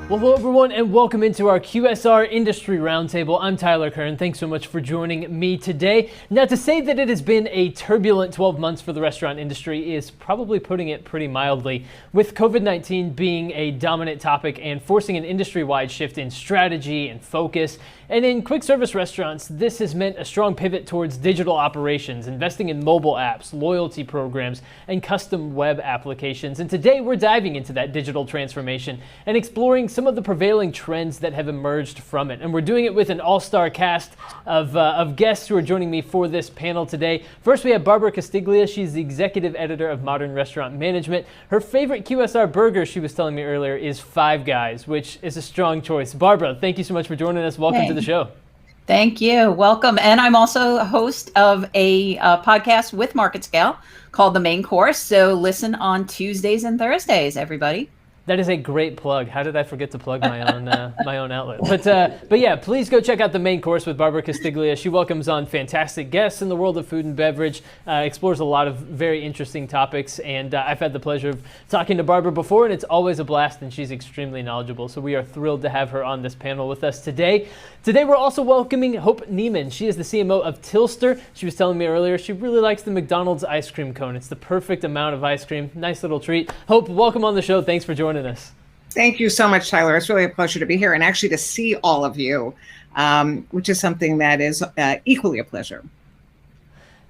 Well, hello everyone, and welcome into our QSR Industry Roundtable. I'm Tyler Kern. Thanks so much for joining me today. Now, to say that it has been a turbulent 12 months for the restaurant industry is probably putting it pretty mildly, with COVID-19 being a dominant topic and forcing an industry-wide shift in strategy and focus. And in quick service restaurants, this has meant a strong pivot towards digital operations, investing in mobile apps, loyalty programs, and custom web applications. And today we're diving into that digital transformation and exploring some of the prevailing trends that have emerged from it. And we're doing it with an all-star cast of guests who are joining me for this panel today. First, we have Barbara Castiglia. She's the executive editor of Modern Restaurant Management. Her favorite QSR burger, she was telling me earlier, is Five Guys, which is a strong choice. Barbara, thank you so much for joining us. Welcome to the show. Thank you. Welcome. And I'm also a host of a podcast with MarketScale called The Main Course. So listen on Tuesdays and Thursdays, everybody. That is a great plug. How did I forget to plug my own my own outlet? But yeah, please go check out The Main Course with Barbara Castiglia. She welcomes on fantastic guests in the world of food and beverage, explores a lot of very interesting topics, and I've had the pleasure of talking to Barbara before, and it's always a blast, and she's extremely knowledgeable. So we are thrilled to have her on this panel with us today. Today we're also welcoming Hope Neiman. She is the CMO of Tilster. She was telling me earlier she really likes the McDonald's ice cream cone. It's the perfect amount of ice cream. Nice little treat. Hope, welcome on the show. Thanks for joining us. Thank you so much, Tyler. It's really a pleasure to be here and actually to see all of you, which is something that is equally a pleasure.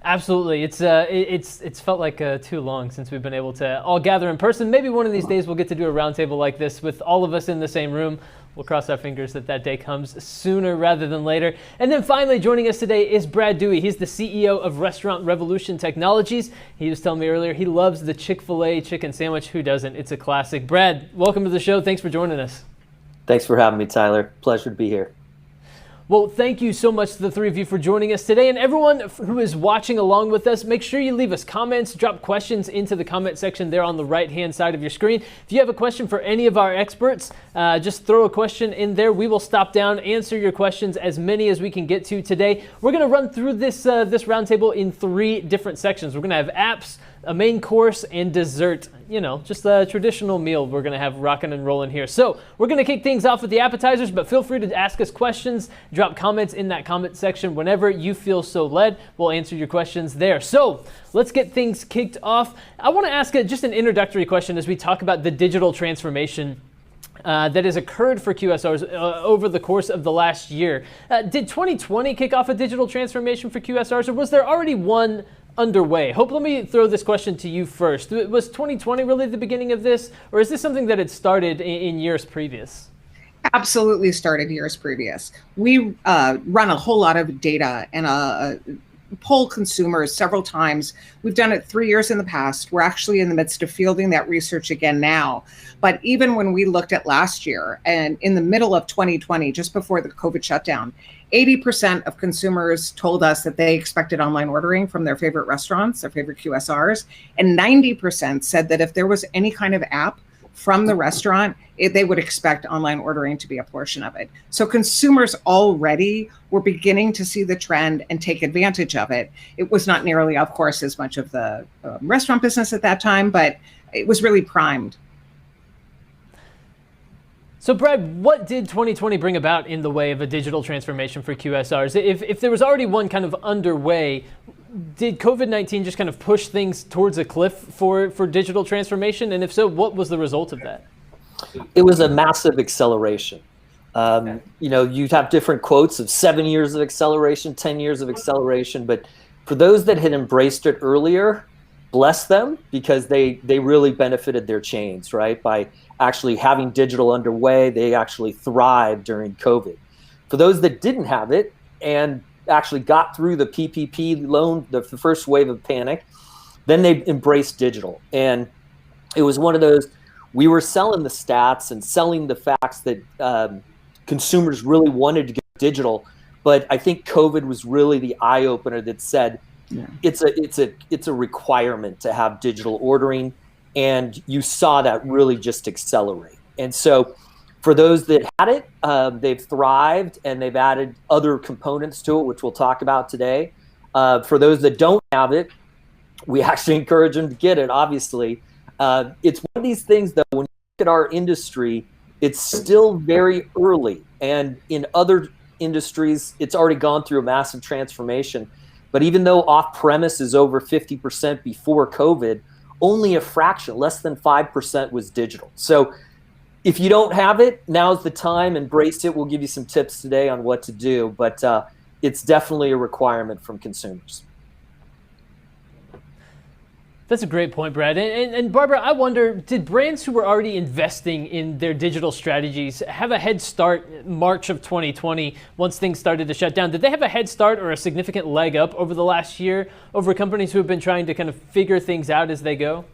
Absolutely. It's felt like too long since we've been able to all gather in person. Maybe one of these days we'll get to do a roundtable like this with all of us in the same room. We'll cross our fingers that that day comes sooner rather than later. And then finally joining us today is Brad Dewey. He's the CEO of Restaurant Revolution Technologies. He was telling me earlier he loves the Chick-fil-A chicken sandwich. Who doesn't? It's a classic. Brad, welcome to the show. Thanks for joining us. Thanks for having me, Tyler. Pleasure to be here. Well, thank you so much to the three of you for joining us today. And everyone who is watching along with us, make sure you leave us comments, drop questions into the comment section there on the right-hand side of your screen. If you have a question for any of our experts, just throw a question in there. We will stop down, answer your questions, as many as we can get to today. We're going to run through this roundtable in three different sections. We're going to have apps, a main course, and dessert. You know, just a traditional meal we're going to have rocking and rolling here. So we're going to kick things off with the appetizers, but feel free to ask us questions, drop comments in that comment section whenever you feel so led. We'll answer your questions there. So let's get things kicked off. I want to ask just an introductory question as we talk about the digital transformation that has occurred for QSRs over the course of the last year. Did 2020 kick off a digital transformation for QSRs, or was there already one underway? Hope, let me throw this question to you first. Was 2020 really the beginning of this, or is this something that had started in years previous? Absolutely started years previous. We run a whole lot of data and poll consumers several times. We've done it 3 years in the past. We're actually in the midst of fielding that research again now. But even when we looked at last year and in the middle of 2020, just before the COVID shutdown, 80% of consumers told us that they expected online ordering from their favorite restaurants, their favorite QSRs, and 90% said that if there was any kind of app from the restaurant, they would expect online ordering to be a portion of it. So consumers already were beginning to see the trend and take advantage of it. It was not nearly, of course, as much of the restaurant business at that time, but it was really primed. So Brad, what did 2020 bring about in the way of a digital transformation for QSRs? If there was already one kind of underway, did COVID-19 just kind of push things towards a cliff for digital transformation? And if so, what was the result of that? It was a massive acceleration. You know, you'd have different quotes of 7 years of acceleration, 10 years of acceleration, but for those that had embraced it earlier, bless them, because they really benefited their chains, right? By actually having digital underway, they actually thrived during COVID. For those that didn't have it and actually got through the PPP loan, the first wave of panic, then they embraced digital. And it was one of those, we were selling the stats and selling the facts that consumers really wanted to go digital. But I think COVID was really the eye opener that said, it's a requirement to have digital ordering. And you saw that really just accelerate. And so for those that had it, they've thrived and they've added other components to it, which we'll talk about today. For those that don't have it, we actually encourage them to get it, obviously. It's one of these things, though, when you look at our industry, It's still very early. And in other industries, it's already gone through a massive transformation. But even though off-premise is over 50% before COVID, only a fraction, less than 5% was digital. So if you don't have it, now's the time. Embrace it. We'll give you some tips today on what to do, but it's definitely a requirement from consumers. That's a great point, Brad. And Barbara, I wonder, did brands who were already investing in their digital strategies have a head start March of 2020 once things started to shut down? Did they have a head start or a significant leg up over the last year over companies who have been trying to kind of figure things out as they go?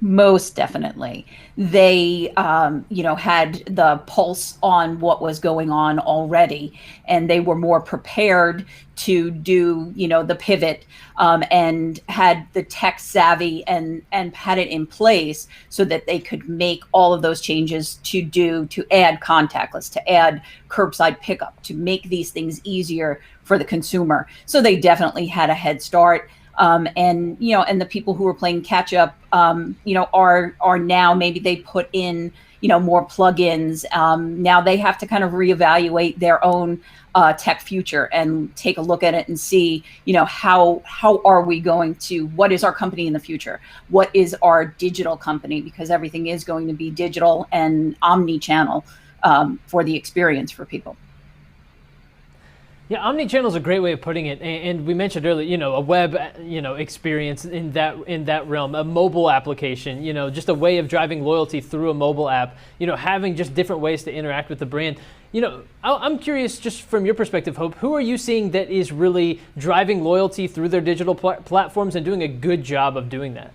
Most definitely. They, had the pulse on what was going on already, and they were more prepared to do, the pivot, and had the tech savvy and had it in place so that they could make all of those changes to add contactless, to add curbside pickup, to make these things easier for the consumer. So they definitely had a head start. And the people who were playing catch up, are now, maybe they put in, more plugins. Now they have to kind of reevaluate their own tech future and take a look at it and see, how are we going to, what is our company in the future? What is our digital company? Because everything is going to be digital and omni-channel for the experience for people. Yeah, omnichannel is a great way of putting it, and we mentioned earlier, a web, experience in that realm, a mobile application, just a way of driving loyalty through a mobile app, having just different ways to interact with the brand. I'm curious, just from your perspective, Hope, who are you seeing that is really driving loyalty through their digital platforms and doing a good job of doing that?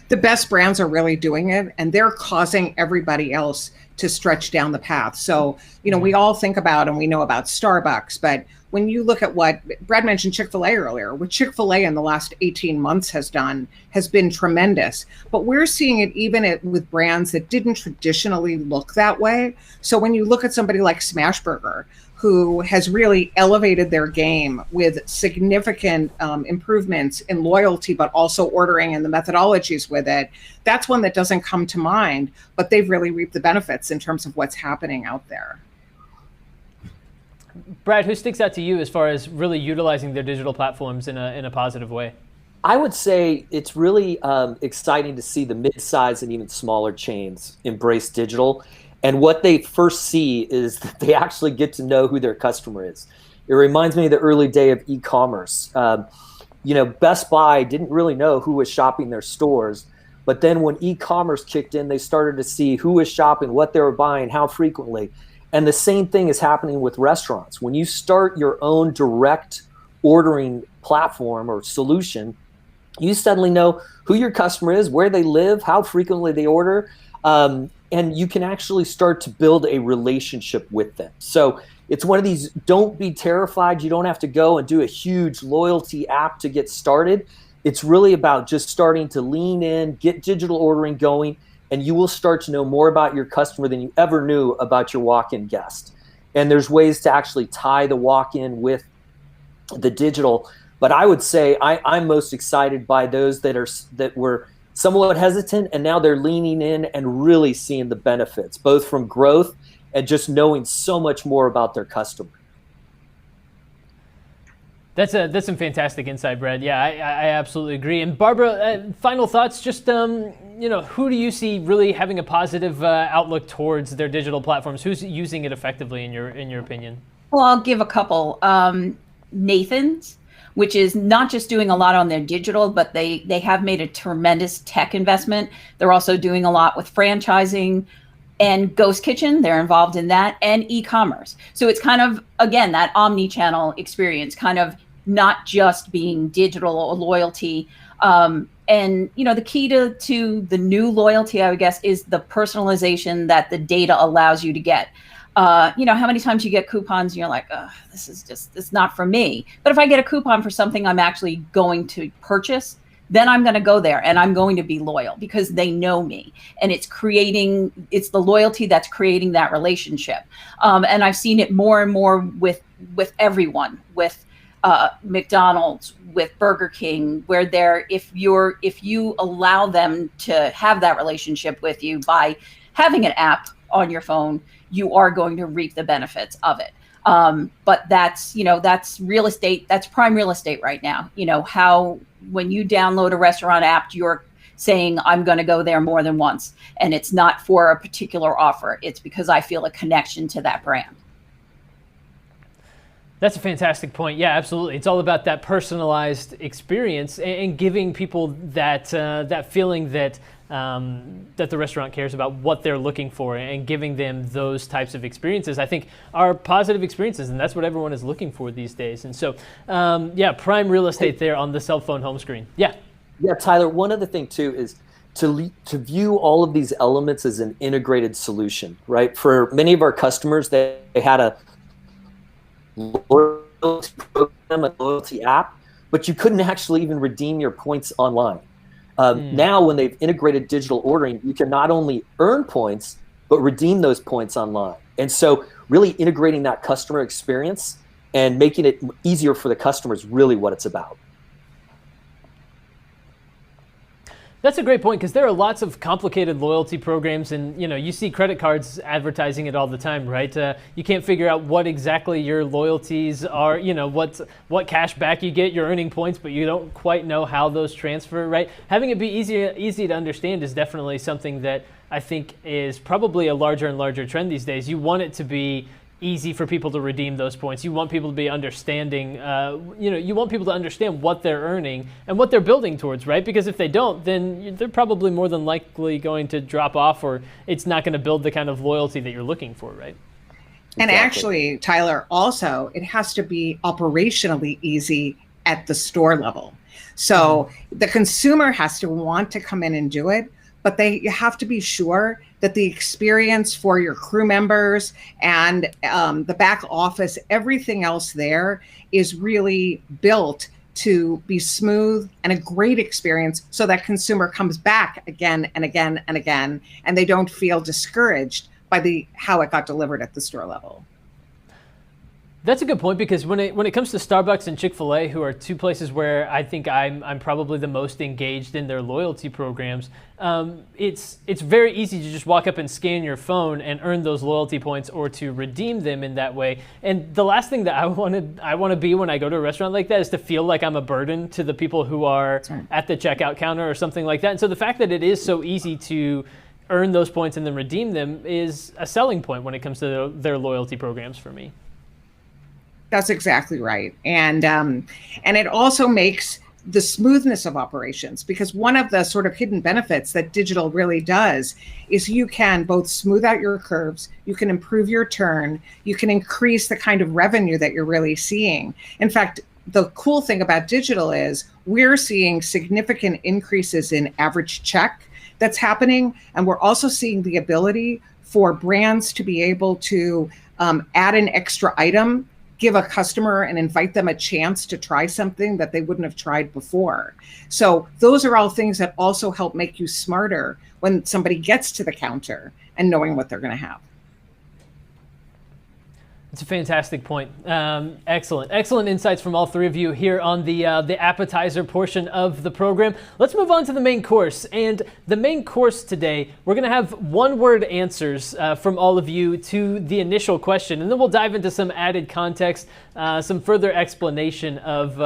The best brands are really doing it, and they're causing everybody else to stretch down the path. So, we all think about and we know about Starbucks, but when you look at what Brad mentioned, Chick-fil-A earlier, what Chick-fil-A in the last 18 months has done has been tremendous. But we're seeing it even with brands that didn't traditionally look that way. So when you look at somebody like Smashburger, who has really elevated their game with significant improvements in loyalty, but also ordering and the methodologies with it, that's one that doesn't come to mind, but they've really reaped the benefits in terms of what's happening out there. Brad, who sticks out to you as far as really utilizing their digital platforms in a positive way? I would say it's really exciting to see the mid-size and even smaller chains embrace digital. And what they first see is that they actually get to know who their customer is. It reminds me of the early day of e-commerce. Best Buy didn't really know who was shopping their stores, but then when e-commerce kicked in, they started to see who was shopping, what they were buying, how frequently. And the same thing is happening with restaurants. When you start your own direct ordering platform or solution, you suddenly know who your customer is, where they live, how frequently they order. And you can actually start to build a relationship with them. So it's one of these, don't be terrified. You don't have to go and do a huge loyalty app to get started. It's really about just starting to lean in, get digital ordering going, and you will start to know more about your customer than you ever knew about your walk-in guest. And there's ways to actually tie the walk-in with the digital. But I would say I'm most excited by those that were somewhat hesitant, and now they're leaning in and really seeing the benefits, both from growth and just knowing so much more about their customer. That's some fantastic insight, Brad. Yeah, I absolutely agree. And Barbara, final thoughts. Just who do you see really having a positive outlook towards their digital platforms? Who's using it effectively in your opinion? Well, I'll give a couple. Nathan's, which is not just doing a lot on their digital, but they have made a tremendous tech investment. They're also doing a lot with franchising, and Ghost Kitchen, they're involved in that, and e-commerce. So it's kind of, again, that omni-channel experience, kind of not just being digital or loyalty. And the key to the new loyalty, I would guess, is the personalization that the data allows you to get. How many times you get coupons and you're like, oh, it's not for me. But if I get a coupon for something I'm actually going to purchase, then I'm going to go there and I'm going to be loyal because they know me. And it's the loyalty that's creating that relationship. And I've seen it more and more with everyone, with McDonald's, with Burger King, where if you allow them to have that relationship with you by having an app, on your phone, you are going to reap the benefits of it. But that's real estate. That's prime real estate right now. How when you download a restaurant app, you're saying, I'm going to go there more than once. And it's not for a particular offer. It's because I feel a connection to that brand. That's a fantastic point. Yeah, absolutely. It's all about that personalized experience and giving people that that feeling that that the restaurant cares about what they're looking for, and giving them those types of experiences, I think, are positive experiences, and that's what everyone is looking for these days. And so, yeah, prime real estate there on the cell phone home screen. Yeah. Yeah, Tyler, one other thing too is to view all of these elements as an integrated solution, right? For many of our customers, they had a loyalty program, a loyalty app, but you couldn't actually even redeem your points online. Now, when they've integrated digital ordering, you can not only earn points, but redeem those points online. And so really integrating that customer experience and making it easier for the customer is really what it's about. That's a great point, because there are lots of complicated loyalty programs, and you see credit cards advertising it all the time, right? You can't figure out what exactly your loyalties are, what cash back you get, you're earning points, but you don't quite know how those transfer, right? Having it be easy to understand is definitely something that I think is probably a larger and larger trend these days. You want it to be easy for people to redeem those points. You want people to be understanding, you want people to understand what they're earning and what they're building towards, right? Because if they don't, then they're probably more than likely going to drop off, or it's not going to build the kind of loyalty that you're looking for, right? And actually, Tyler, also, it has to be operationally easy at the store level. So the consumer has to want to come in and do it, but you have to be sure that the experience for your crew members and the back office, everything else there is really built to be smooth and a great experience, so that consumer comes back again and again and again, and they don't feel discouraged by how it got delivered at the store level. That's a good point, because when it comes to Starbucks and Chick-fil-A, who are two places where I think I'm probably the most engaged in their loyalty programs, it's very easy to just walk up and scan your phone and earn those loyalty points, or to redeem them in that way. And the last thing that I want to be when I go to a restaurant like that is to feel like I'm a burden to the people who are at the checkout counter or something like that. And so the fact that it is so easy to earn those points and then redeem them is a selling point when it comes to their loyalty programs for me. That's exactly right. And it also makes the smoothness of operations, because one of the sort of hidden benefits that digital really does is you can both smooth out your curves, you can improve your turn, you can increase the kind of revenue that you're really seeing. In fact, the cool thing about digital is we're seeing significant increases in average check that's happening. And we're also seeing the ability for brands to be able to add an extra item, give a customer and invite them a chance to try something that they wouldn't have tried before. So those are all things that also help make you smarter when somebody gets to the counter and knowing what they're going to have. It's a fantastic point. Excellent insights from all three of you here on the appetizer portion of the program. Let's move on to the main course. And the main course today, we're going to have one-word answers from all of you to the initial question, and then we'll dive into some added context, some further explanation of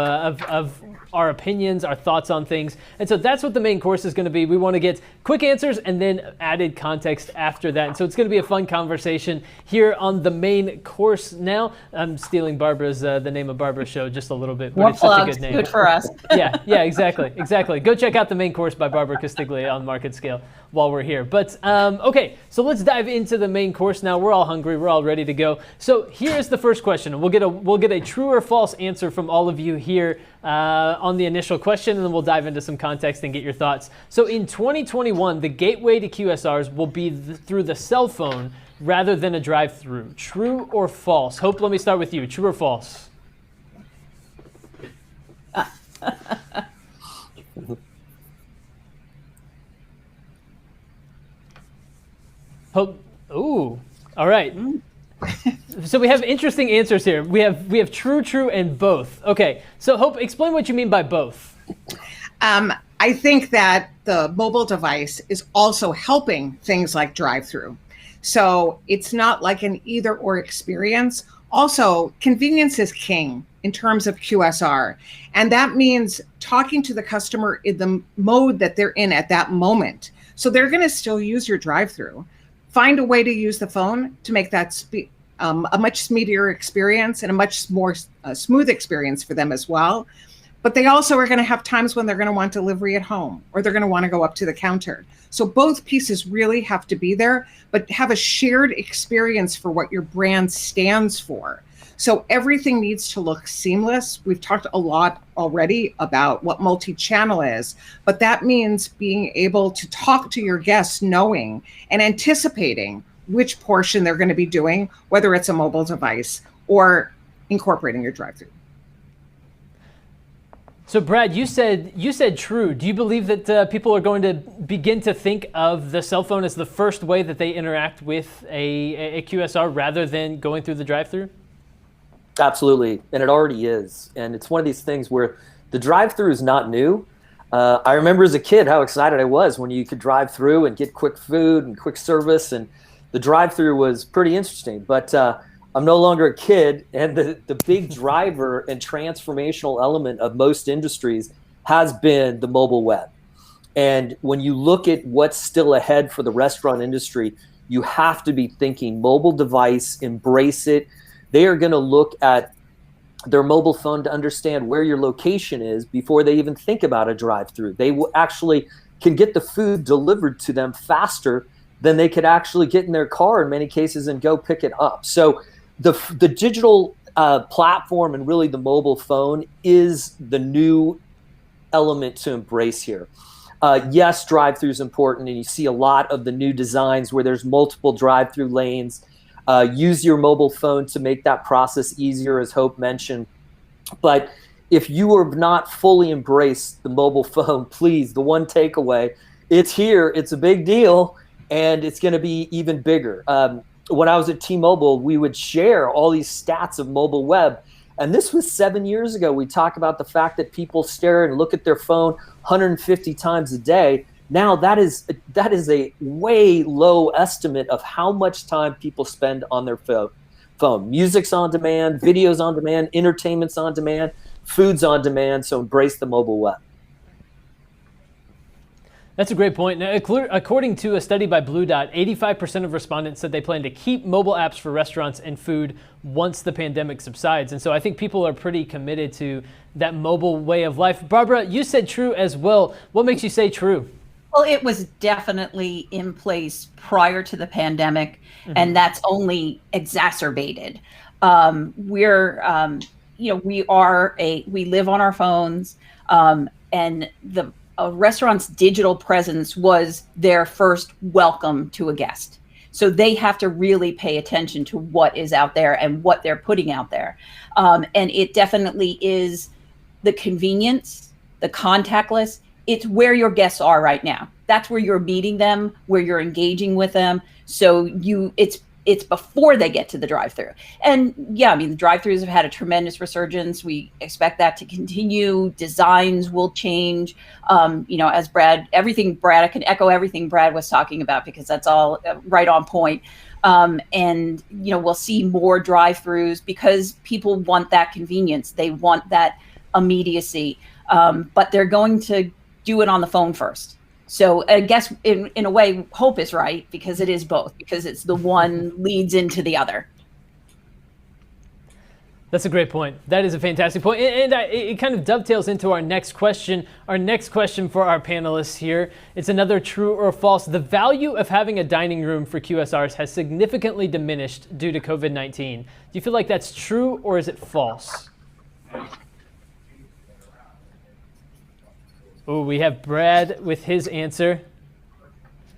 our opinions, our thoughts on things. And so that's what the main course is going to be. We want to get quick answers and then added context after that. And so it's going to be a fun conversation here on the main course. Now, I'm stealing Barbara's, the name of Barbara's show just a little bit, but it's such a good name. Good for us. Yeah, exactly. Go check out the main course by Barbara Castiglia on MarketScale while we're here. But okay, so let's dive into the main course now. We're all hungry. We're all ready to go. So here's the first question. We'll get a true or false answer from all of you here on the initial question, and then we'll dive into some context and get your thoughts. So in 2021, the gateway to QSRs will be through the cell phone rather than a drive-through. True or false? Hope, let me start with you. True or false? Hope. Ooh. All right. So we have interesting answers here. We have true, and both. Okay. So Hope, explain what you mean by both. I think that the mobile device is also helping things like drive-through. So it's not like an either or experience. Also, convenience is king in terms of QSR. And that means talking to the customer in the mode that they're in at that moment. So they're going to still use your drive-through. Find a way to use the phone to make that a much speedier experience and a much more smooth experience for them as well. But they also are going to have times when they're going to want delivery at home, or they're going to want to go up to the counter. So both pieces really have to be there, but have a shared experience for what your brand stands for. So everything needs to look seamless. We've talked a lot already about what multi-channel is, but that means being able to talk to your guests knowing and anticipating which portion they're going to be doing, whether it's a mobile device or incorporating your drive-through. So Brad, you said true. Do you believe that people are going to begin to think of the cell phone as the first way that they interact with a QSR rather than going through the drive-through? Absolutely, and it already is. And it's one of these things where the drive-through is not new. I remember as a kid how excited I was when you could drive through and get quick food and quick service, and the drive-through was pretty interesting. But I'm no longer a kid, and the big driver and transformational element of most industries has been the mobile web. And when you look at what's still ahead for the restaurant industry, you have to be thinking mobile device, embrace it. They are going to look at their mobile phone to understand where your location is before they even think about a drive-through. They will actually can get the food delivered to them faster than they could actually get in their car in many cases and go pick it up. So the digital platform and really the mobile phone is the new element to embrace here. Yes, drive-through is important, and you see a lot of the new designs where there's multiple drive-through lanes. Use your mobile phone to make that process easier, as Hope mentioned. But if you have not fully embraced the mobile phone, please, the one takeaway, it's here, it's a big deal, and it's going to be even bigger. When I was at T-Mobile, we would share all these stats of mobile web. And this was 7 years ago. We talk about the fact that people stare and look at their phone 150 times a day. Now that is a way low estimate of how much time people spend on their phone. Music's on demand, videos on demand, entertainment's on demand, food's on demand. So embrace the mobile web. That's a great point. Now, according to a study by Blue Dot, 85% of respondents said they plan to keep mobile apps for restaurants and food once the pandemic subsides. And so I think people are pretty committed to that mobile way of life. Barbara, you said true as well. What makes you say true? Well, it was definitely in place prior to the pandemic, and that's only exacerbated. We live on our phones, and the restaurant's digital presence was their first welcome to a guest. So they have to really pay attention to what is out there and what they're putting out there. And it definitely is the convenience, the contactless. It's where your guests are right now. That's where you're meeting them, where you're engaging with them. So it's before they get to the drive-through. And yeah, I mean, the drive-throughs have had a tremendous resurgence. We expect that to continue. Designs will change. As Brad, I can echo everything Brad was talking about because that's all right on point. And we'll see more drive-throughs because people want that convenience. They want that immediacy, but they're going to do it on the phone first. So I guess in a way, Hope is right because it is both, because it's the one leads into the other. That's a great point. That is a fantastic point. And it kind of dovetails into our next question. Our next question for our panelists here. It's another true or false. The value of having a dining room for QSRs has significantly diminished due to COVID-19. Do you feel like that's true or is it false? Oh, we have Brad with his answer.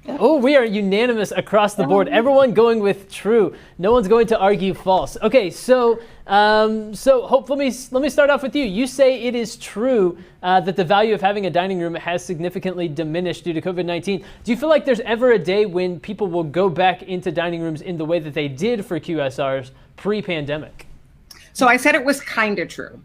Oh, we are unanimous across the board. Everyone going with true. No one's going to argue false. Okay, so Hope, let me start off with you. You say it is true that the value of having a dining room has significantly diminished due to COVID-19. Do you feel like there's ever a day when people will go back into dining rooms in the way that they did for QSRs pre-pandemic? So I said it was kind of true.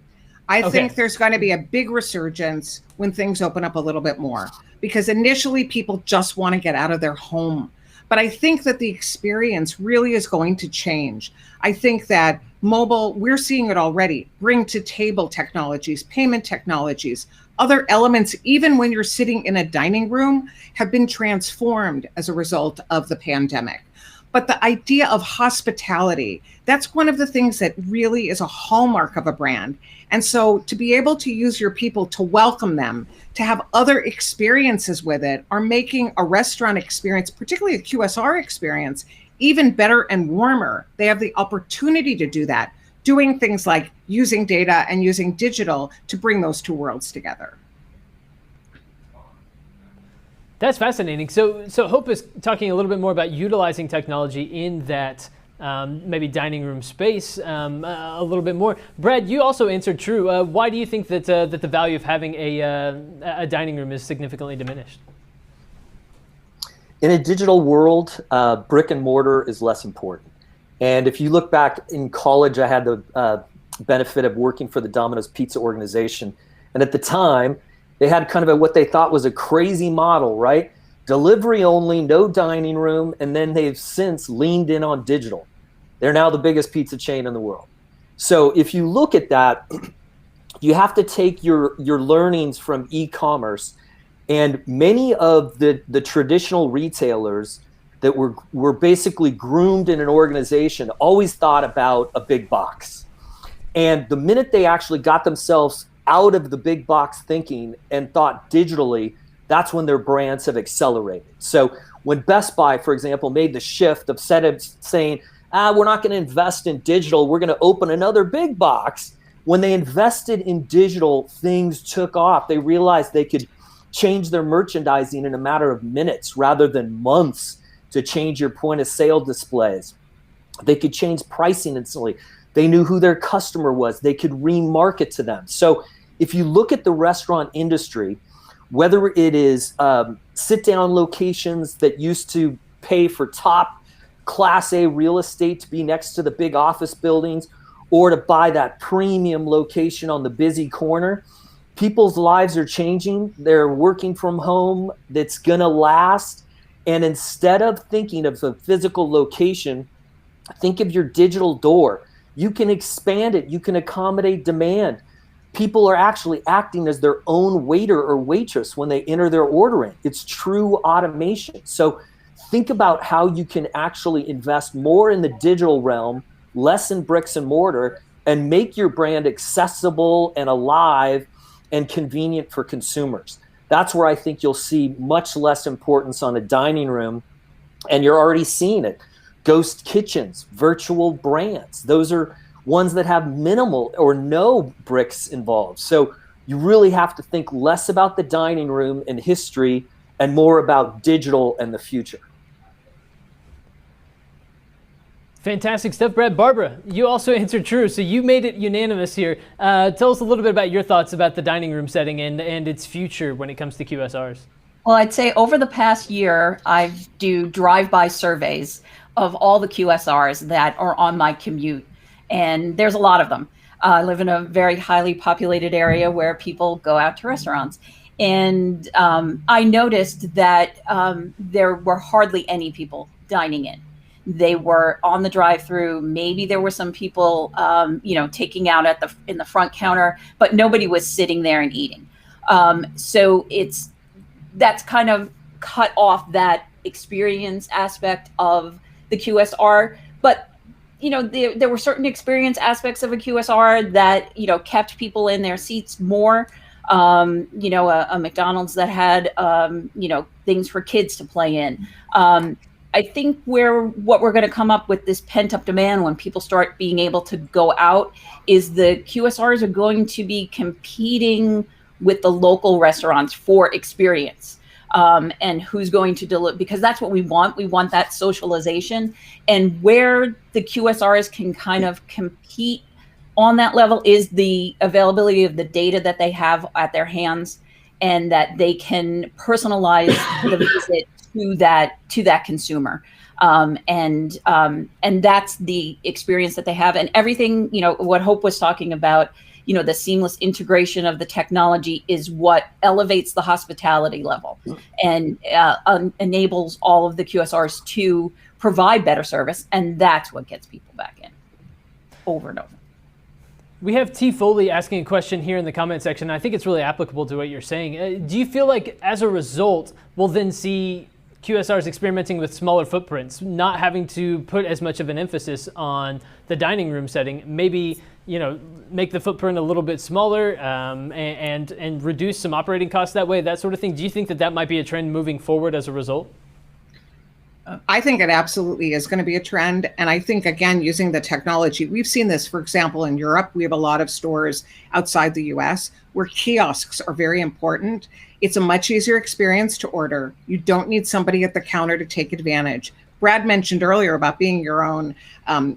I think there's going to be a big resurgence when things open up a little bit more, because initially people just want to get out of their home. But I think that the experience really is going to change. I think that mobile, we're seeing it already, bring to table technologies, payment technologies, other elements, even when you're sitting in a dining room, have been transformed as a result of the pandemic. But the idea of hospitality, that's one of the things that really is a hallmark of a brand. And so to be able to use your people to welcome them, to have other experiences with it, are making a restaurant experience, particularly a QSR experience, even better and warmer. They have the opportunity to do that, doing things like using data and using digital to bring those two worlds together. That's fascinating. So Hope is talking a little bit more about utilizing technology in that maybe dining room space a little bit more. Brad, you also answered true. Why do you think that that the value of having a dining room is significantly diminished? In a digital world, brick and mortar is less important. And if you look back in college, I had the benefit of working for the Domino's Pizza organization. And at the time, they had kind of what they thought was a crazy model, right? Delivery only, no dining room, and then they've since leaned in on digital. They're now the biggest pizza chain in the world. So if you look at that, you have to take your learnings from e-commerce, and many of the traditional retailers that were basically groomed in an organization always thought about a big box. And the minute they actually got themselves out of the big box thinking and thought digitally, that's when their brands have accelerated. So when Best Buy, for example, made the shift of saying, we're not going to invest in digital, we're going to open another big box. When they invested in digital, things took off. They realized they could change their merchandising in a matter of minutes rather than months to change your point of sale displays. They could change pricing instantly. They knew who their customer was. They could remarket to them. So if you look at the restaurant industry, whether it is sit-down locations that used to pay for top Class A real estate to be next to the big office buildings, or to buy that premium location on the busy corner, people's lives are changing. They're working from home that's going to last. And instead of thinking of the physical location, think of your digital door. You can expand it. You can accommodate demand. People are actually acting as their own waiter or waitress when they enter their ordering. It's true automation. So think about how you can actually invest more in the digital realm, less in bricks and mortar, and make your brand accessible and alive and convenient for consumers. That's where I think you'll see much less importance on a dining room, and you're already seeing it. Ghost kitchens, virtual brands, those are ones that have minimal or no bricks involved. So you really have to think less about the dining room and history and more about digital and the future. Fantastic stuff, Brad. Barbara, you also answered true, so you made it unanimous here. Tell us a little bit about your thoughts about the dining room setting and its future when it comes to QSRs. Well, I'd say over the past year, I do drive-by surveys of all the QSRs that are on my commute, and there's a lot of them. I live in a very highly populated area where people go out to restaurants. And I noticed that there were hardly any people dining in. They were on the drive-through. Maybe there were some people, taking out in the front counter, but nobody was sitting there and eating. So that's kind of cut off that experience aspect of the QSR. But there were certain experience aspects of a QSR that kept people in their seats more. A McDonald's that had things for kids to play in. I think what we're going to come up with this pent-up demand when people start being able to go out is the QSRs are going to be competing with the local restaurants for experience, and who's going to deliver, because that's what we want. We want that socialization, and where the QSRs can kind of compete on that level is the availability of the data that they have at their hands, and that they can personalize the visit to that consumer, and that's the experience that they have. And everything, what Hope was talking about, the seamless integration of the technology is what elevates the hospitality level and enables all of the QSRs to provide better service. And that's what gets people back in over and over. We have T. Foley asking a question here in the comment section. I think it's really applicable to what you're saying. Do you feel like as a result, we'll then see QSRs experimenting with smaller footprints, not having to put as much of an emphasis on the dining room setting, maybe, make the footprint a little bit smaller and reduce some operating costs that way, that sort of thing? Do you think that might be a trend moving forward as a result? I think it absolutely is going to be a trend. And I think, again, using the technology, we've seen this, for example, in Europe. We have a lot of stores outside the US where kiosks are very important. It's a much easier experience to order. You don't need somebody at the counter to take advantage. Brad mentioned earlier about being your own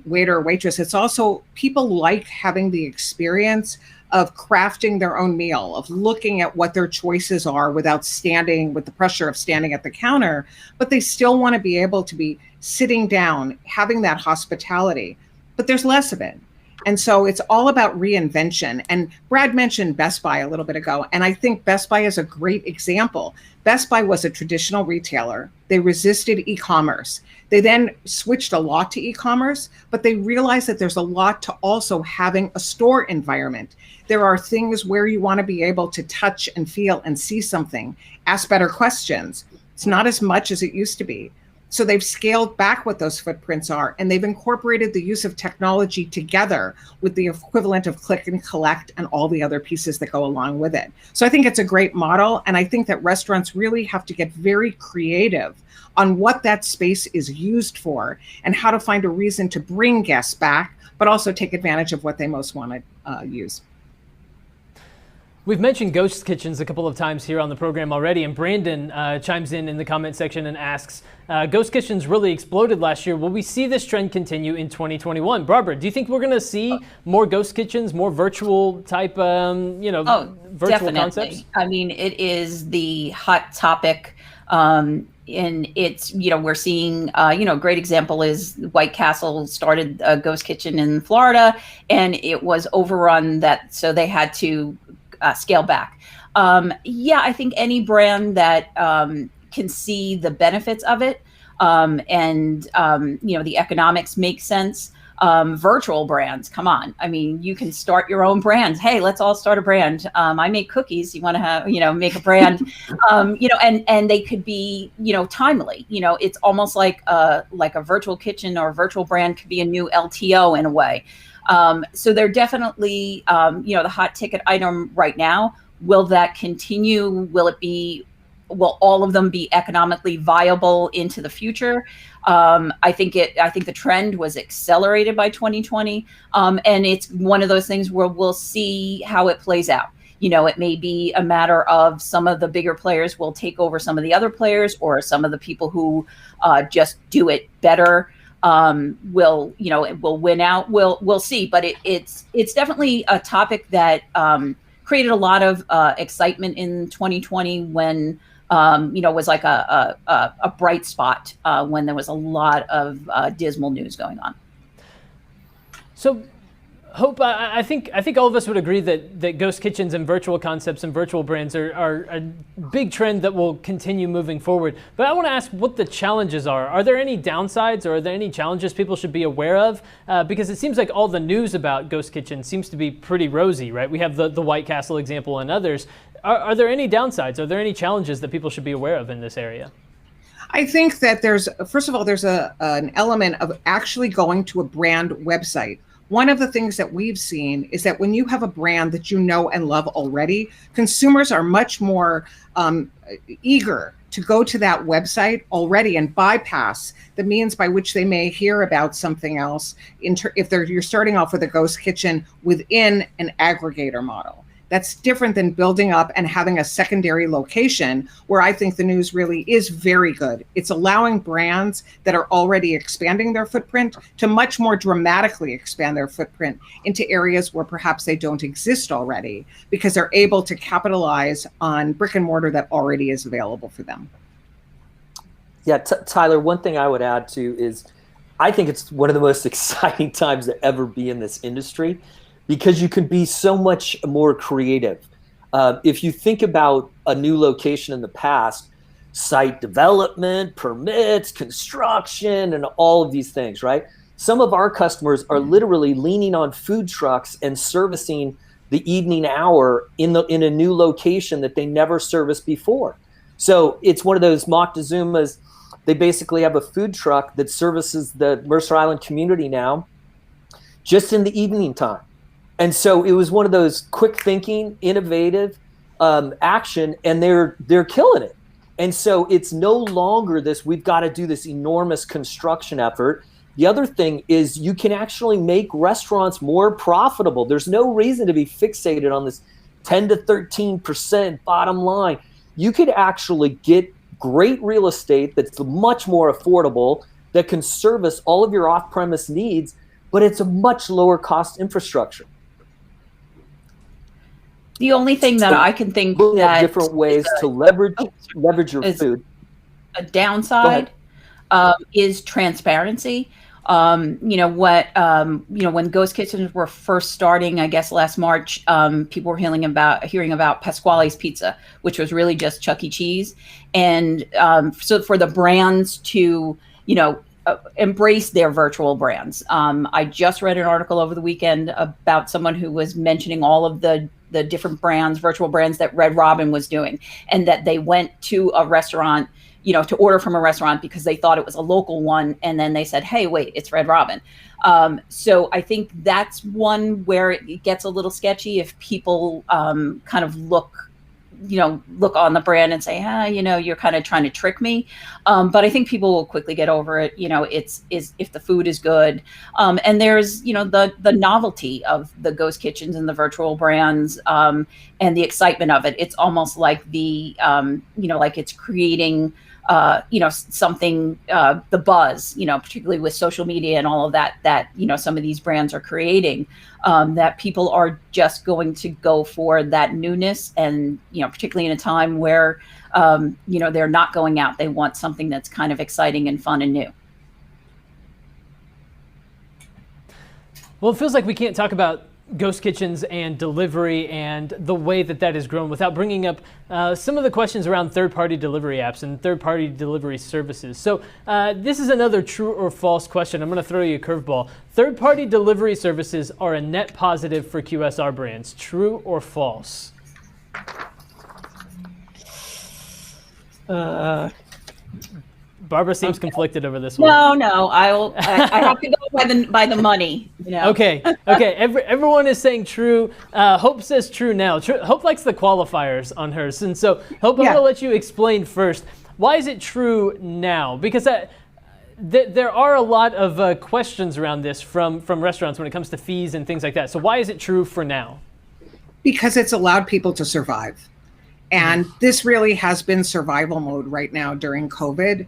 waiter or waitress. It's also, people like having the experience of crafting their own meal, of looking at what their choices are without standing with the pressure of standing at the counter, but they still want to be able to be sitting down, having that hospitality, but there's less of it. And so it's all about reinvention. And Brad mentioned Best Buy a little bit ago, and I think Best Buy is a great example. Best Buy was a traditional retailer. They resisted e-commerce. They then switched a lot to e-commerce, but they realized that there's a lot to also having a store environment. There are things where you want to be able to touch and feel and see something, ask better questions. It's not as much as it used to be. So they've scaled back what those footprints are, and they've incorporated the use of technology together with the equivalent of click and collect and all the other pieces that go along with it. So I think it's a great model, and I think that restaurants really have to get very creative on what that space is used for and how to find a reason to bring guests back, but also take advantage of what they most want to use. We've mentioned ghost kitchens a couple of times here on the program already, and Brandon chimes in the comment section and asks, ghost kitchens really exploded last year. Will we see this trend continue in 2021? Barbara, do you think we're going to see more ghost kitchens, more virtual type, virtual definitely. concepts? I mean, it is the hot topic. And it's, we're seeing, a great example is White Castle started a ghost kitchen in Florida, and it was overrun so they had to scale back. I think any brand that can see the benefits of it and the economics make sense. Virtual brands, come on. I mean, you can start your own brands. Hey, let's all start a brand. I make cookies. You want to have, make a brand, and they could be, timely. It's almost like a virtual kitchen or a virtual brand could be a new LTO in a way. So they're definitely, the hot ticket item right now. Will that continue? Will all of them be economically viable into the future? I think the trend was accelerated by 2020. And it's one of those things where we'll see how it plays out. It may be a matter of some of the bigger players will take over some of the other players, or some of the people who just do it better will win out. We'll see. But it's definitely a topic that created a lot of excitement in 2020 when was like a bright spot when there was a lot of dismal news going on. So, Hope, I think all of us would agree that ghost kitchens and virtual concepts and virtual brands are a big trend that will continue moving forward. But I want to ask what the challenges are. Are there any downsides, or are there any challenges people should be aware of? Because it seems like all the news about ghost kitchens seems to be pretty rosy, right? We have the White Castle example and others. Are there any downsides? Are there any challenges that people should be aware of in this area? I think that there's an element of actually going to a brand website. One of the things that we've seen is that when you have a brand that you know and love already, consumers are much more eager to go to that website already and bypass the means by which they may hear about something else if you're starting off with a ghost kitchen within an aggregator model. That's different than building up and having a secondary location, where I think the news really is very good. It's allowing brands that are already expanding their footprint to much more dramatically expand their footprint into areas where perhaps they don't exist already, because they're able to capitalize on brick and mortar that already is available for them. Yeah, Tyler, one thing I would add to is I think it's one of the most exciting times to ever be in this industry, because you can be so much more creative. If you think about a new location in the past, site development, permits, construction, and all of these things, right? Some of our customers are literally leaning on food trucks and servicing the evening hour in a new location that they never serviced before. So it's one of those Moctezumas. They basically have a food truck that services the Mercer Island community now just in the evening time. And so it was one of those quick thinking, innovative action, and they're killing it. And so it's no longer this, we've got to do this enormous construction effort. The other thing is you can actually make restaurants more profitable. There's no reason to be fixated on this 10 to 13% bottom line. You could actually get great real estate that's much more affordable, that can service all of your off-premise needs, but it's a much lower cost infrastructure. The only thing that I can think that different ways to leverage your food. A downside is transparency. When ghost kitchens were first starting, I guess last March, people were hearing about Pasquale's Pizza, which was really just Chuck E. Cheese. And so for the brands to, embrace their virtual brands. I just read an article over the weekend about someone who was mentioning all of the different brands, virtual brands that Red Robin was doing, and that they went to a restaurant, to order from a restaurant because they thought it was a local one. And then they said, hey, wait, it's Red Robin. So I think that's one where it gets a little sketchy if people kind of look on the brand and say, you're kind of trying to trick me. But I think people will quickly get over it. It's if the food is good. And there's, the novelty of the ghost kitchens and the virtual brands and the excitement of it. It's almost like like it's creating, something, the buzz, particularly with social media and all of that, some of these brands are creating, that people are just going to go for that newness. And, particularly in a time where, they're not going out, they want something that's kind of exciting and fun and new. Well, it feels like we can't talk about ghost kitchens and delivery and the way that has grown without bringing up some of the questions around third-party delivery apps and third-party delivery services. So this is another true or false question. I'm going to throw you a curveball. Third-party delivery services are a net positive for QSR brands. True or false? Barbara seems conflicted over this one. No, I have to go by the money. Okay. Everyone is saying true. Hope says true now. Hope likes the qualifiers on hers, and so Hope, I'm going to let you explain first. Why is it true now? Because there are a lot of questions around this from restaurants when it comes to fees and things like that. So why is it true for now? Because it's allowed people to survive. And this really has been survival mode right now during COVID.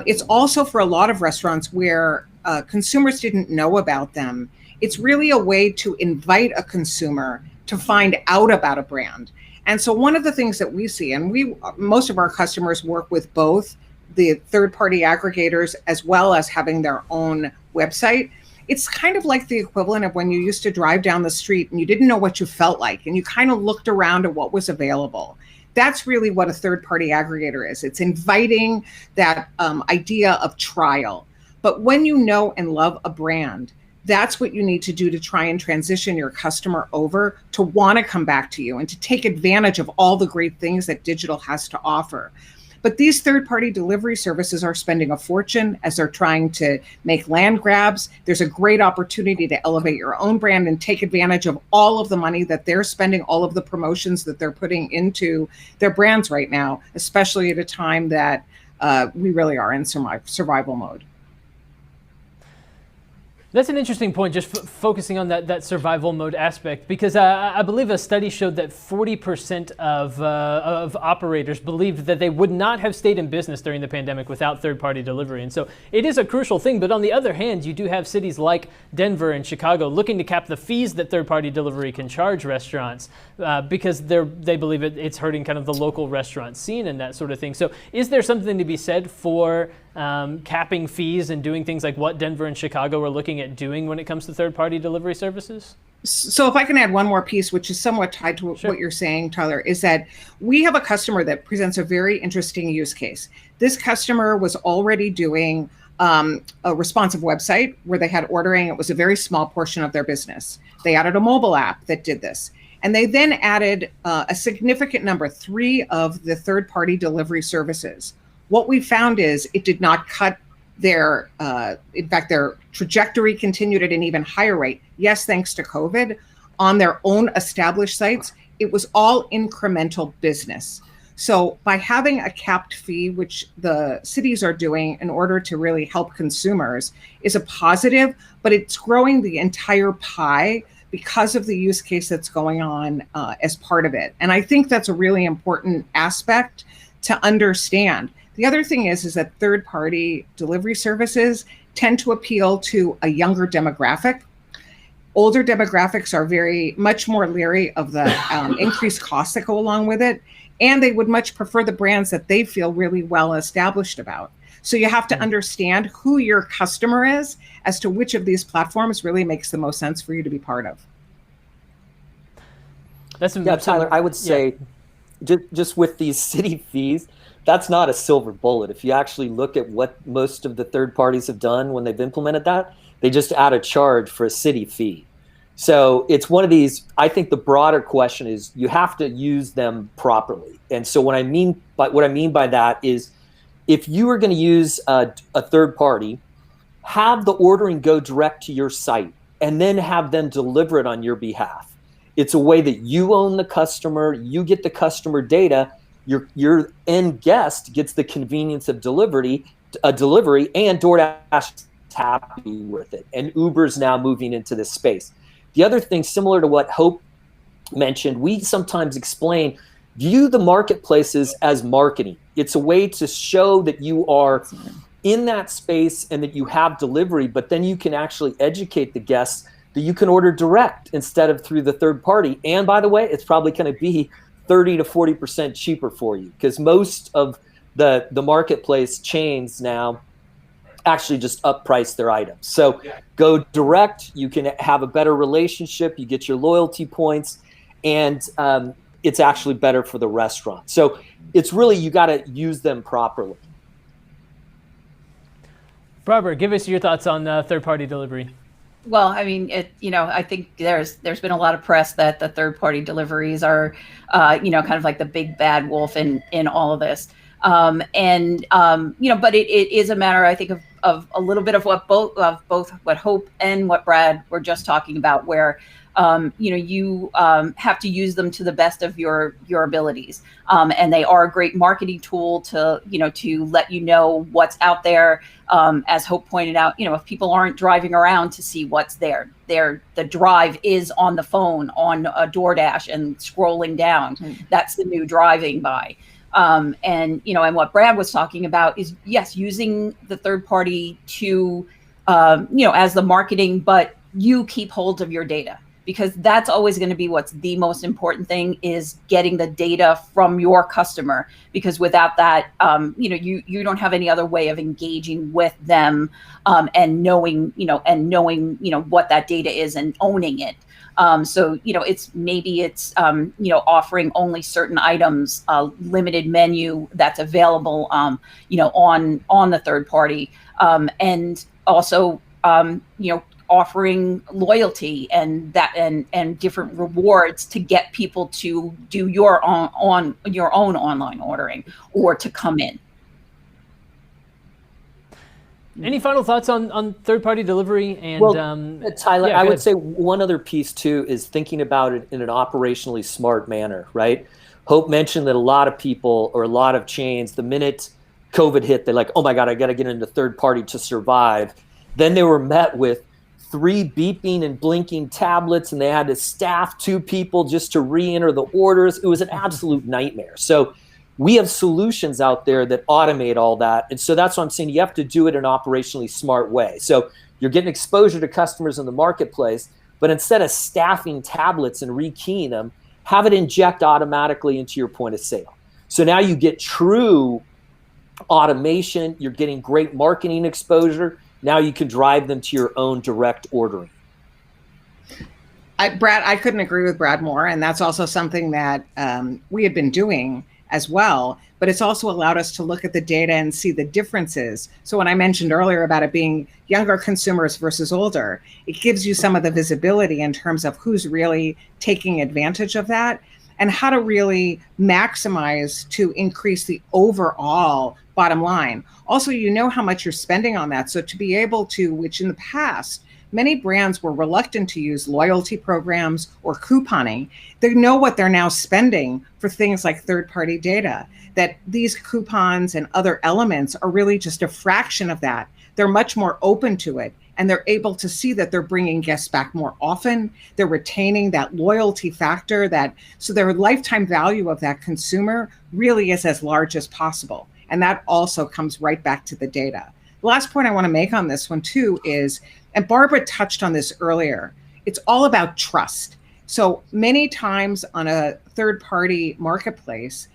It's also for a lot of restaurants where consumers didn't know about them. It's really a way to invite a consumer to find out about a brand. And so one of the things that we see, and most of our customers work with both the third-party aggregators as well as having their own website. It's kind of like the equivalent of when you used to drive down the street and you didn't know what you felt like, and you kind of looked around at what was available. That's really what a third-party aggregator is. It's inviting that idea of trial. But when you know and love a brand, that's what you need to do to try and transition your customer over to want to come back to you and to take advantage of all the great things that digital has to offer. But these third-party delivery services are spending a fortune as they're trying to make land grabs. There's a great opportunity to elevate your own brand and take advantage of all of the money that they're spending, all of the promotions that they're putting into their brands right now, especially at a time that we really are in survival mode. That's an interesting point, just focusing on that survival mode aspect, because I believe a study showed that 40% of operators believed that they would not have stayed in business during the pandemic without third-party delivery. And so it is a crucial thing. But on the other hand, you do have cities like Denver and Chicago looking to cap the fees that third-party delivery can charge restaurants because they believe it's hurting kind of the local restaurant scene and that sort of thing. So is there something to be said for capping fees and doing things like what Denver and Chicago are looking at doing when it comes to third-party delivery services? So if I can add one more piece, which is somewhat tied to Sure. what you're saying, Tyler, is that we have a customer that presents a very interesting use case. This customer was already doing a responsive website where they had ordering. It was a very small portion of their business. They added a mobile app that did this. And they then added a significant number, 3 of the third-party delivery services. What we found is it did not cut their, in fact, their trajectory continued at an even higher rate. Yes, thanks to COVID. On their own established sites, it was all incremental business. So by having a capped fee, which the cities are doing in order to really help consumers, is a positive, but it's growing the entire pie because of the use case that's going on as part of it. And I think that's a really important aspect to understand. The other thing is that third-party delivery services tend to appeal to a younger demographic. Older demographics are very much more leery of the increased costs that go along with it, and they would much prefer the brands that they feel really well established about. So you have to understand who your customer is as to which of these platforms really makes the most sense for you to be part of. Tyler, I would say just with these city fees, that's not a silver bullet. If you actually look at what most of the third parties have done when they've implemented that, they just add a charge for a city fee. So it's one of these, I think the broader question is you have to use them properly. And so what I mean by that is if you are going to use a third party, have the ordering go direct to your site and then have them deliver it on your behalf. It's a way that you own the customer, you get the customer data, your end guest gets the convenience of delivery, and DoorDash is happy with it. And Uber's now moving into this space. The other thing, similar to what Hope mentioned, we sometimes explain, view the marketplaces as marketing. It's a way to show that you are in that space and that you have delivery, but then you can actually educate the guests that you can order direct instead of through the third party. And by the way, it's probably going to be 30 to 40% cheaper for you because most of the marketplace chains now actually just up price their items. So go direct, you can have a better relationship, you get your loyalty points, and it's actually better for the restaurant. So it's really, you got to use them properly. Barbara, give us your thoughts on third-party delivery. Well, I mean, I think there's been a lot of press that the third-party deliveries are, kind of like the big bad wolf in all of this. But it is a matter, I think, of a little bit of both what Hope and what Brad were just talking about, where you have to use them to the best of your abilities, and they are a great marketing tool to let you know what's out there. As Hope pointed out, if people aren't driving around to see what's there, the drive is on the phone on a DoorDash and scrolling down. That's the new driving by. And what Brad was talking about is, yes, using the third party to, as the marketing, but you keep hold of your data, because that's always going to be what's the most important thing, is getting the data from your customer, because without that, you don't have any other way of engaging with them, and knowing what that data is and owning it. So it's offering only certain items, a limited menu that's available, on the third party, and also, offering loyalty and different rewards to get people to do your own online ordering or to come in. Any final thoughts on third-party delivery? And Tyler, I would say one other piece too is thinking about it in an operationally smart manner, right? Hope mentioned that a lot of people or a lot of chains, the minute COVID hit, they're like, oh my God, I got to get into third party to survive. Then they were met with 3 beeping and blinking tablets, and they had to staff 2 people just to re-enter the orders. It was an absolute nightmare. So we have solutions out there that automate all that. And so that's what I'm saying. You have to do it in an operationally smart way. So you're getting exposure to customers in the marketplace, but instead of staffing tablets and rekeying them, have it inject automatically into your point of sale. So now you get true automation. You're getting great marketing exposure. Now you can drive them to your own direct ordering. Brad, I couldn't agree with Brad more. And that's also something that we had been doing as well. But it's also allowed us to look at the data and see the differences. So when I mentioned earlier about it being younger consumers versus older, it gives you some of the visibility in terms of who's really taking advantage of that and how to really maximize to increase the overall bottom line. Also, you know how much you're spending on that. So to be able to, which in the past, many brands were reluctant to use loyalty programs or couponing. They know what they're now spending for things like third-party data, that these coupons and other elements are really just a fraction of that. They're much more open to it, and they're able to see that they're bringing guests back more often. They're retaining that loyalty factor, so their lifetime value of that consumer really is as large as possible. And that also comes right back to the data. The last point I want to make on this one too is, and Barbara touched on this earlier, it's all about trust. So many times on a third-party marketplace,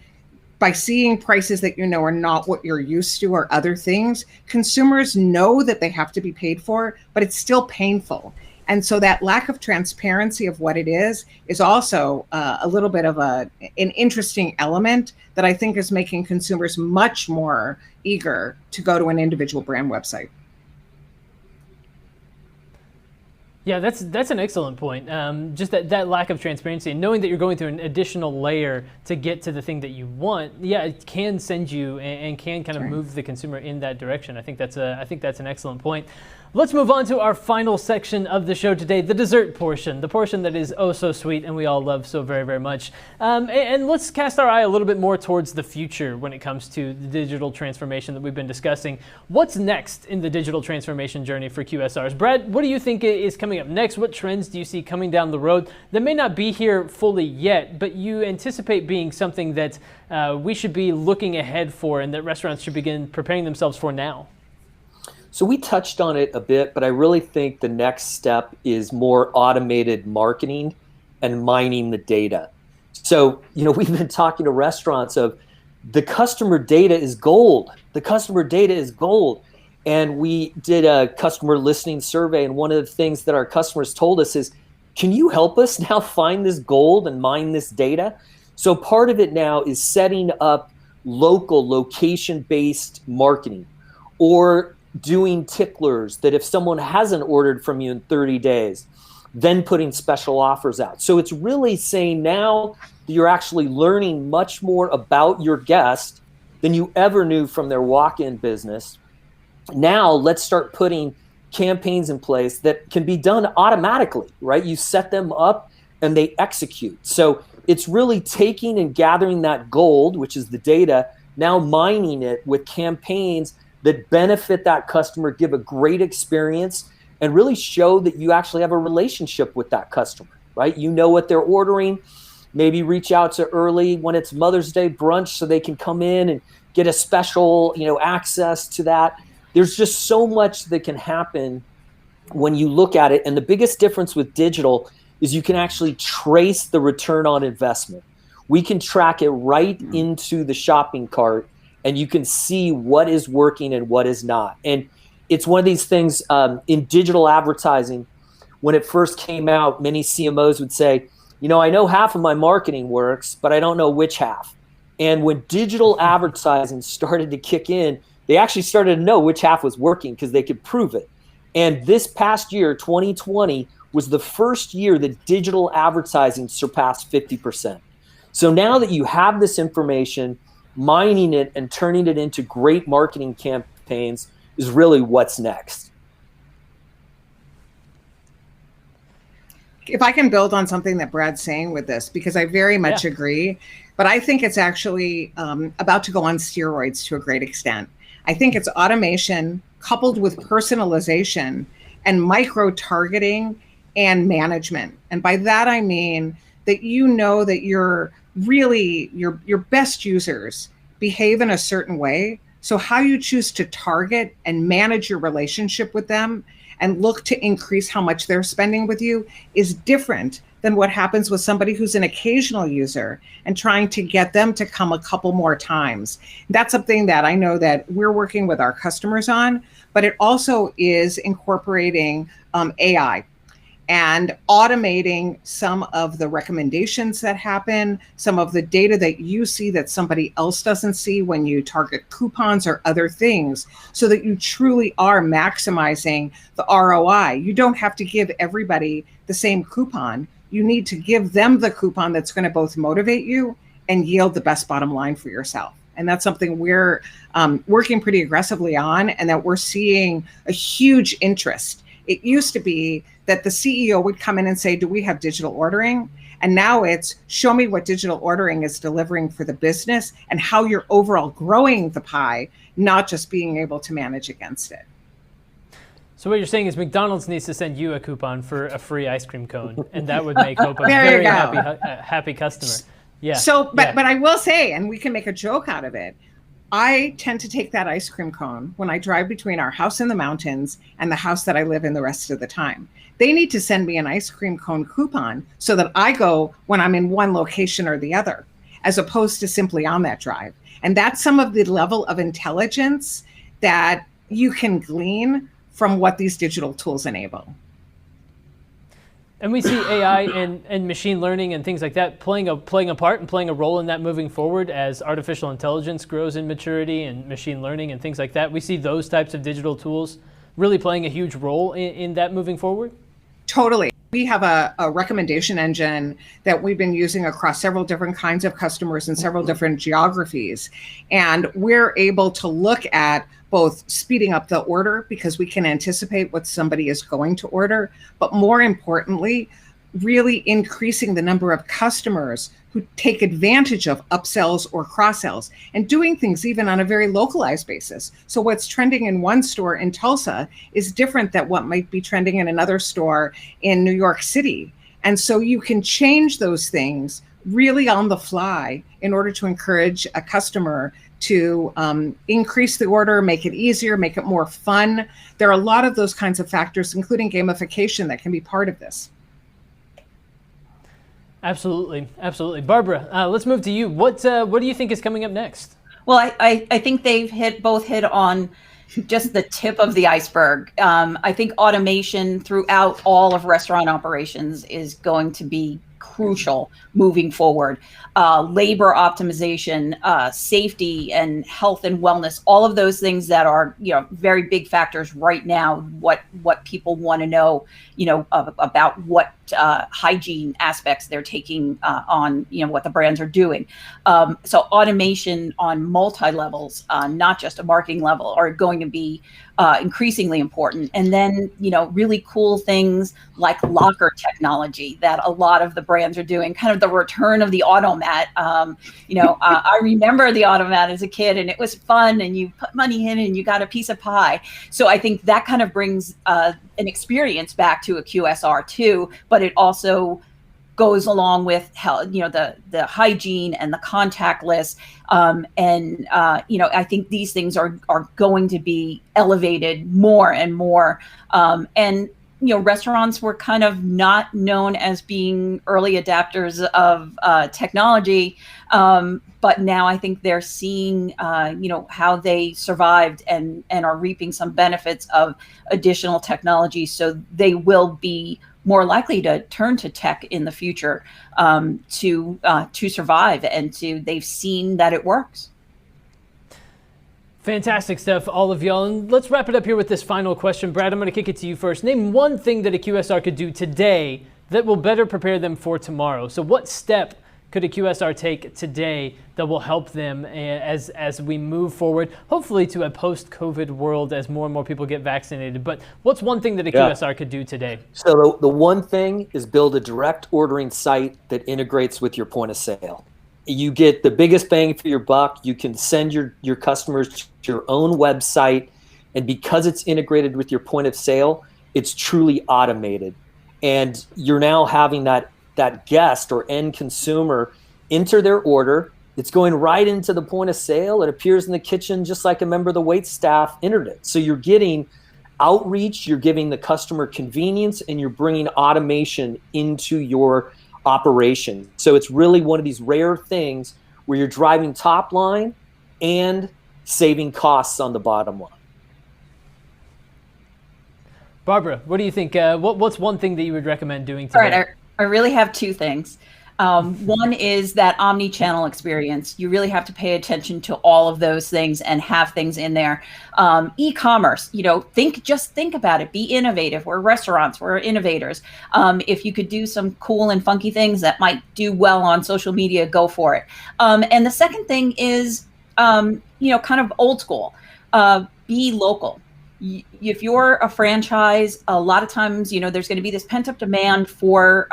by seeing prices that you know are not what you're used to or other things, consumers know that they have to be paid for, but it's still painful. And so that lack of transparency of what it is also a little bit of an interesting element that I think is making consumers much more eager to go to an individual brand website. Yeah, that's an excellent point. Just that lack of transparency and knowing that you're going through an additional layer to get to the thing that you want. Yeah, it can send you and can kind of move the consumer in that direction. I think that's an excellent point. Let's move on to our final section of the show today, the dessert portion, the portion that is oh so sweet and we all love so very, very much. And let's cast our eye a little bit more towards the future when it comes to the digital transformation that we've been discussing. What's next in the digital transformation journey for QSRs? Brad, what do you think is coming up next? What trends do you see coming down the road that may not be here fully yet, but you anticipate being something that we should be looking ahead for and that restaurants should begin preparing themselves for now? So we touched on it a bit, but I really think the next step is more automated marketing and mining the data. So, we've been talking to restaurants of the customer data is gold. The customer data is gold. And we did a customer listening survey. And one of the things that our customers told us is, can you help us now find this gold and mine this data? So part of it now is setting up local location-based marketing or doing ticklers that if someone hasn't ordered from you in 30 days, then putting special offers out. So it's really saying now that you're actually learning much more about your guest than you ever knew from their walk-in business. Now let's start putting campaigns in place that can be done automatically, right? You set them up and they execute. So it's really taking and gathering that gold, which is the data, now mining it with campaigns that benefit that customer, give a great experience, and really show that you actually have a relationship with that customer, right? You know what they're ordering. Maybe reach out to early when it's Mother's Day brunch so they can come in and get a special, access to that. There's just so much that can happen when you look at it. And the biggest difference with digital is you can actually trace the return on investment. We can track it right into the shopping cart, and you can see what is working and what is not. And it's one of these things in digital advertising. When it first came out, many CMOs would say, I know half of my marketing works, but I don't know which half. And when digital advertising started to kick in, they actually started to know which half was working because they could prove it. And this past year, 2020, was the first year that digital advertising surpassed 50%. So now that you have this information, mining it and turning it into great marketing campaigns is really what's next. If I can build on something that Brad's saying with this, because I very much agree, but I think it's actually about to go on steroids to a great extent. I think it's automation coupled with personalization and micro-targeting and management. And by that, I mean that that you're really, your best users behave in a certain way. So how you choose to target and manage your relationship with them and look to increase how much they're spending with you is different than what happens with somebody who's an occasional user and trying to get them to come a couple more times. That's something that I know that we're working with our customers on, but it also is incorporating AI. and automating some of the recommendations that happen, some of the data that you see that somebody else doesn't see when you target coupons or other things, so that you truly are maximizing the ROI. You don't have to give everybody the same coupon. You need to give them the coupon that's going to both motivate you and yield the best bottom line for yourself. And that's something we're working pretty aggressively on, and that we're seeing a huge interest. It used to be that the CEO would come in and say, do we have digital ordering? And now it's, show me what digital ordering is delivering for the business and how you're overall growing the pie, not just being able to manage against it. So what you're saying is McDonald's needs to send you a coupon for a free ice cream cone, and that would make Hope a very happy customer. Yeah. So, but I will say, and we can make a joke out of it, I tend to take that ice cream cone when I drive between our house in the mountains and the house that I live in the rest of the time. They need to send me an ice cream cone coupon so that I go when I'm in one location or the other, as opposed to simply on that drive. And that's some of the level of intelligence that you can glean from what these digital tools enable. And we see AI and machine learning and things like that playing a part and playing a role in that moving forward as artificial intelligence grows in maturity and machine learning and things like that. We see those types of digital tools really playing a huge role in that moving forward. Totally. We have a recommendation engine that we've been using across several different kinds of customers in several different geographies. And we're able to look at both speeding up the order because we can anticipate what somebody is going to order, but more importantly, really increasing the number of customers who take advantage of upsells or cross-sells, and doing things even on a very localized basis. So what's trending in one store in Tulsa is different than what might be trending in another store in New York City. And so you can change those things really on the fly in order to encourage a customer to increase the order, make it easier, make it more fun. There are a lot of those kinds of factors, including gamification, that can be part of this. Absolutely, absolutely. Barbara, let's move to you. What do you think is coming up next? Well, I think they've both hit on just the tip of the iceberg. I think automation throughout all of restaurant operations is going to be crucial moving forward. Labor optimization, safety and health and wellness, all of those things that are, very big factors right now, what people want to know, about what hygiene aspects they're taking on, what the brands are doing. So automation on multi-levels, not just a marketing level, are going to be increasingly important. And then, really cool things like locker technology that a lot of the brands are doing, kind of the return of the automat. I remember the automat as a kid, and it was fun, and you put money in and you got a piece of pie. So I think that kind of brings an experience back to a QSR too, but it also goes along with the hygiene and the contactless. I think these things are going to be elevated more and more. Restaurants were kind of not known as being early adapters of technology. But now I think they're seeing, how they survived and are reaping some benefits of additional technology. So they will be more likely to turn to tech in the future to survive, and they've seen that it works. Fantastic stuff, all of y'all. And let's wrap it up here with this final question. Brad, I'm going to kick it to you first. Name one thing that a QSR could do today that will better prepare them for tomorrow. So what step could a QSR take today that will help them as we move forward, hopefully to a post-COVID world as more and more people get vaccinated? But what's one thing that a QSR could do today? So the one thing is build a direct ordering site that integrates with your point of sale. You get the biggest bang for your buck. You can send your customers to your own website, and because it's integrated with your point of sale, it's truly automated. And you're now having that guest or end consumer enter their order. It's going right into the point of sale. It appears in the kitchen just like a member of the wait staff entered it. So you're getting outreach, you're giving the customer convenience, and you're bringing automation into your operation. So it's really one of these rare things where you're driving top line and saving costs on the bottom line. Barbara, what do you think? What's one thing that you would recommend doing today? All right, I really have two things. One is that omni-channel experience. You really have to pay attention to all of those things and have things in there. E-commerce, just think about it. Be innovative. We're restaurants, we're innovators. If you could do some cool and funky things that might do well on social media, go for it. And the second thing is, kind of old school. Be local. If you're a franchise, a lot of times, there's going to be this pent up demand for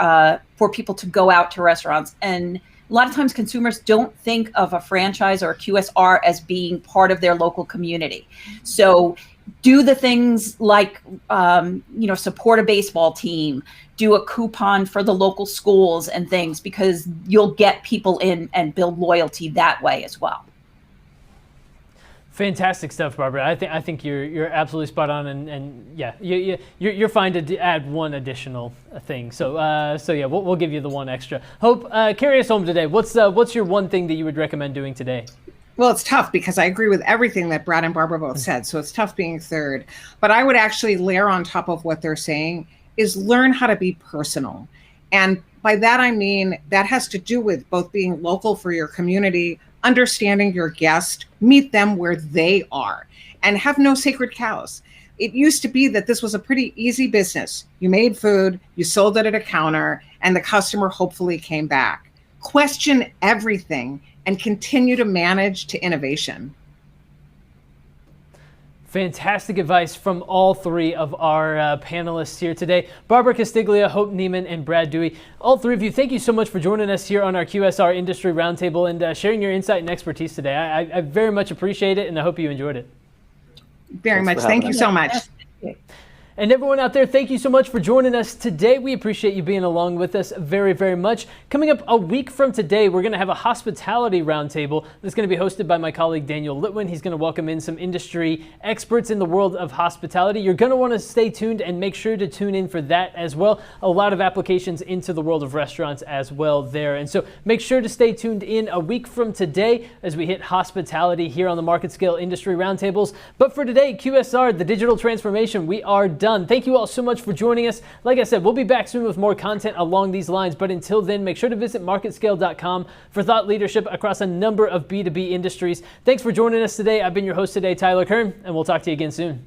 people to go out to restaurants. And a lot of times consumers don't think of a franchise or a QSR as being part of their local community. So do the things like, support a baseball team, do a coupon for the local schools and things, because you'll get people in and build loyalty that way as well. Fantastic stuff, Barbara. I think you're absolutely spot on, and yeah, you're fine to add one additional thing. So yeah, we'll give you the one extra. Hope, carry us home today. What's your one thing that you would recommend doing today? Well, it's tough because I agree with everything that Brad and Barbara both said. So it's tough being third. But I would actually layer on top of what they're saying is learn how to be personal. And by that, I mean, that has to do with both being local for your community, understanding your guest, meet them where they are, and have no sacred cows. It used to be that this was a pretty easy business. You made food, you sold it at a counter, and the customer hopefully came back. Question everything and continue to manage to innovation. Fantastic advice from all three of our panelists here today. Barbara Castiglia, Hope Neiman, and Brad Dewey. All three of you, thank you so much for joining us here on our QSR Industry Roundtable and sharing your insight and expertise today. I very much appreciate it, and I hope you enjoyed it. Very much. Thank you so much. And everyone out there, thank you so much for joining us today. We appreciate you being along with us very, very much. Coming up a week from today, we're going to have a hospitality roundtable that's going to be hosted by my colleague Daniel Litwin. He's going to welcome in some industry experts in the world of hospitality. You're going to want to stay tuned and make sure to tune in for that as well. A lot of applications into the world of restaurants as well there. And so make sure to stay tuned in a week from today as we hit hospitality here on the MarketScale Industry Roundtables. But for today, QSR, the digital transformation, we are done. Thank you all so much for joining us. Like I said, we'll be back soon with more content along these lines, but until then, make sure to visit MarketScale.com for thought leadership across a number of B2B industries. Thanks for joining us today. I've been your host today, Tyler Kern, and we'll talk to you again soon.